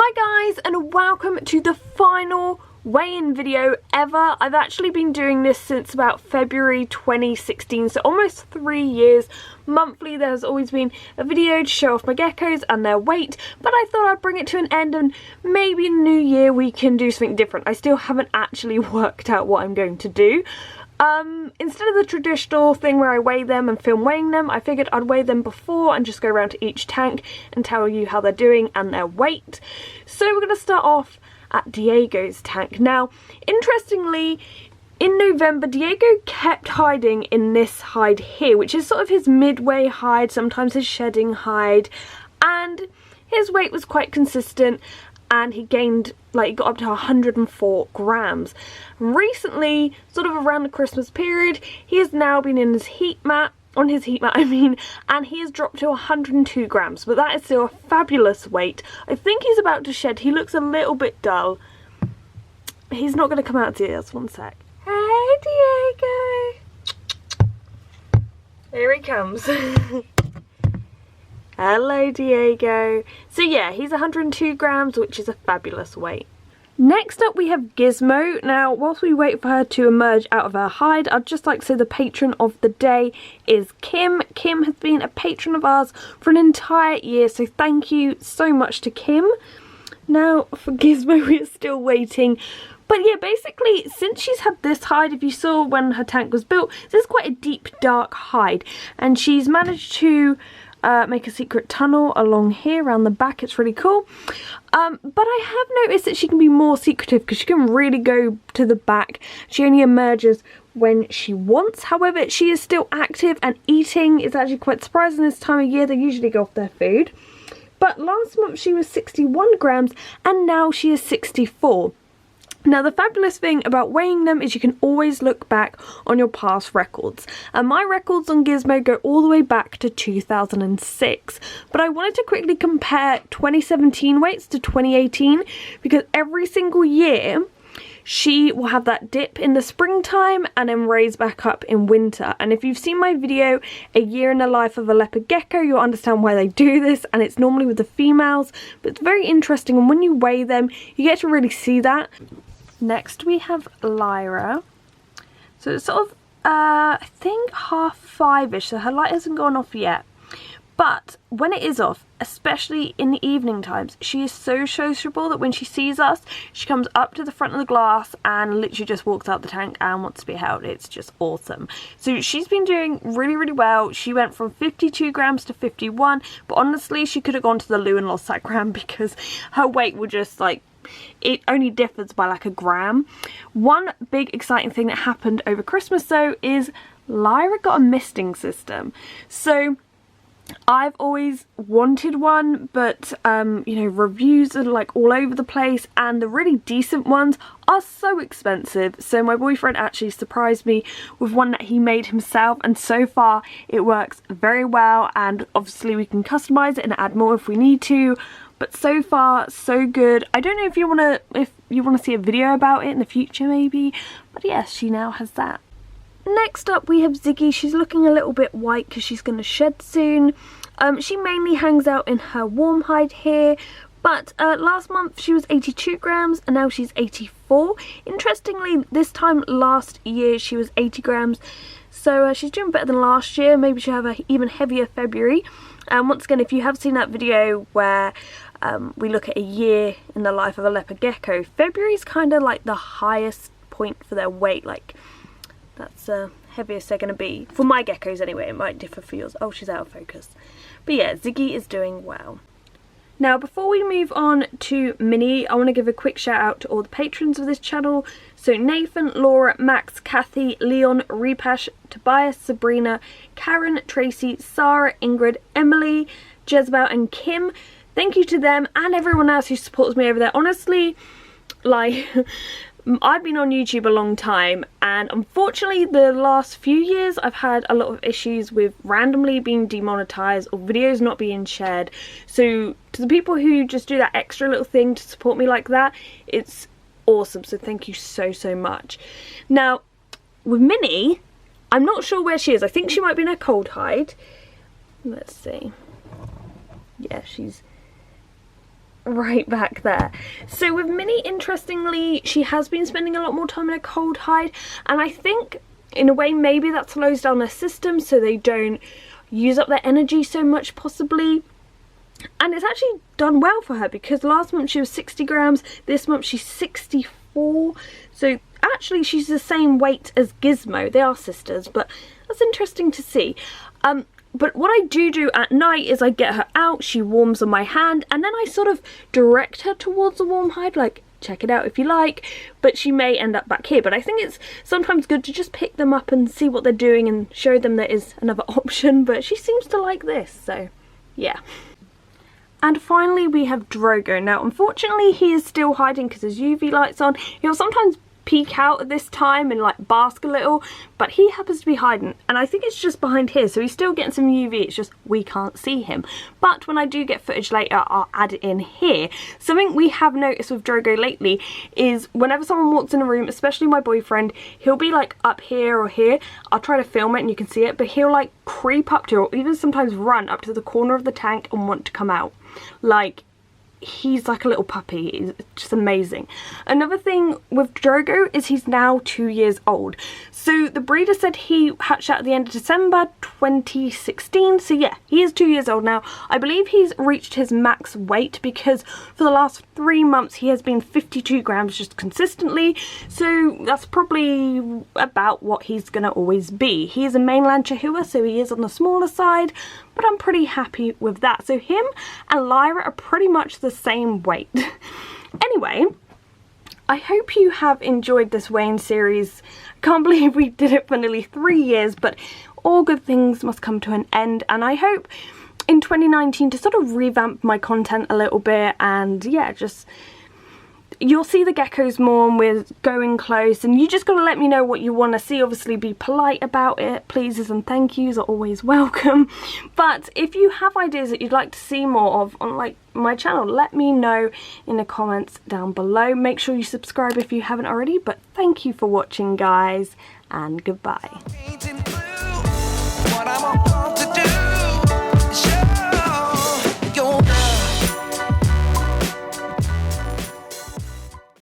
Hi guys, and welcome to the final weigh-in video ever. I've actually been doing this since about February 2016, so almost 3 years. Monthly there's always been a video to show off my geckos and their weight, but I thought I'd bring it to an end and maybe in the new year we can do something different. I still haven't actually worked out what I'm going to do. Instead of the traditional thing where I weigh them and film weighing them, I figured I'd weigh them before and just go around to each tank and tell you how they're doing and their weight. So we're going to start off at Diego's tank. Now, interestingly, in November, Diego kept hiding in this hide here, which is sort of his midway hide, sometimes his shedding hide, and his weight was quite consistent. And he gained, like, he got up to 104 grams. Recently, sort of around the Christmas period, he has now been in his heat mat, and he has dropped to 102 grams, but that is still a fabulous weight. I think he's about to shed. He looks a little bit dull. He's not going to come out to us. One sec. Hey, Diego. Here he comes. Hello Diego. So yeah, he's 102 grams, which is a fabulous weight. Next up we have Gizmo. Now, whilst we wait for her to emerge out of her hide, I'd just like to say the patron of the day is Kim. Kim has been a patron of ours for an entire year, so thank you so much to Kim. Now, for Gizmo, we're still waiting. But yeah, basically, since she's had this hide, if you saw when her tank was built, this is quite a deep, dark hide. And she's managed to make a secret tunnel along here around the back. It's really cool, but I have noticed that she can be more secretive because she can really go to the back. She only emerges when she wants. However, she is still active and eating. It's actually quite surprising this time of year. They usually go off their food, but last month she was 61 grams and now she is 64. Now, the fabulous thing about weighing them is you can always look back on your past records. And my records on Gizmo go all the way back to 2006. But I wanted to quickly compare 2017 weights to 2018 because every single year she will have that dip in the springtime and then raise back up in winter. And if you've seen my video, A Year in the Life of a Leopard Gecko, you'll understand why they do this, and it's normally with the females. But it's very interesting, and when you weigh them, you get to really see that. Next we have Lyra. So it's sort of, I think 5:30ish, so her light hasn't gone off yet. But when it is off, especially in the evening times, she is so sociable that when she sees us, she comes up to the front of the glass and literally just walks out the tank and wants to be held. It's just awesome. So she's been doing really, really well. She went from 52 grams to 51, but honestly, she could have gone to the loo and lost that gram because her weight would just, like, it only differs by like a gram. One big exciting thing that happened over Christmas though is Lyra got a misting system. So I've always wanted one, but you know, reviews are like all over the place and the really decent ones are so expensive. So my boyfriend actually surprised me with one that he made himself, and so far it works very well, and obviously we can customize it and add more if we need to. But so far, so good. I don't know if you wanna see a video about it in the future maybe, but yes, she now has that. Next up we have Ziggy. She's looking a little bit white because she's gonna shed soon. She mainly hangs out in her warm hide here, but last month she was 82 grams and now she's 84. Interestingly, this time last year she was 80 grams. So she's doing better than last year. Maybe she'll have an even heavier February. And once again, if you have seen that video where we look at a year in the life of a leopard gecko, February is kind of like the highest point for their weight. Like, that's the heaviest they're going to be. For my geckos anyway, it might differ for yours. Oh, she's out of focus. But yeah, Ziggy is doing well. Now, before we move on to Minnie, I want to give a quick shout out to all the patrons of this channel. So Nathan, Laura, Max, Kathy, Leon, Repash, Tobias, Sabrina, Karen, Tracy, Sarah, Ingrid, Emily, Jezebel and Kim. Thank you to them and everyone else who supports me over there. Honestly, like, I've been on YouTube a long time, and unfortunately the last few years I've had a lot of issues with randomly being demonetized or videos not being shared. So to the people who just do that extra little thing to support me like that, it's awesome. So thank you so, so much. Now, with Minnie, I'm not sure where she is. I think she might be in her cold hide. Let's see. Yeah, she's right back there. So with Minnie, interestingly, she has been spending a lot more time in a cold hide, and I think in a way maybe that slows down their system so they don't use up their energy so much, possibly. And it's actually done well for her, because last month she was 60 grams, this month she's 64, so actually she's the same weight as Gizmo. They are sisters, but that's interesting to see. But what I do at night is I get her out, she warms on my hand, and then I sort of direct her towards the warm hide, like, check it out if you like, but she may end up back here. But I think it's sometimes good to just pick them up and see what they're doing and show them there is another option, but she seems to like this, so yeah. And finally we have Drogo. Now unfortunately he is still hiding because his UV light's on. He'll sometimes peek out at this time and like bask a little, but he happens to be hiding, and I think it's just behind here, so he's still getting some UV, it's just we can't see him. But when I do get footage later, I'll add it in here. Something we have noticed with Drogo lately is whenever someone walks in a room, especially my boyfriend, he'll be like up here or here. I'll try to film it and you can see it, but he'll like creep up to, or even sometimes run up to the corner of the tank and want to come out. Like, he's like a little puppy. It's just amazing. Another thing with Drogo is he's now 2 years old. So the breeder said he hatched out at the end of December 2016. So yeah, he is 2 years old now. I believe he's reached his max weight, because for the last 3 months he has been 52 grams just consistently. So that's probably about what he's gonna always be. He is a mainland Chahoua, so he is on the smaller side, but I'm pretty happy with that. So him and Lyra are pretty much the same weight. Anyway, I hope you have enjoyed this weighing series. I can't believe we did it for nearly 3 years, but all good things must come to an end, and I hope in 2019 to sort of revamp my content a little bit, and yeah, just you'll see the geckos more and we're going close, and you just gotta let me know what you want to see. Obviously be polite about it, pleases and thank yous are always welcome, but if you have ideas that you'd like to see more of on like my channel, let me know in the comments down below. Make sure you subscribe if you haven't already, but thank you for watching guys, and goodbye.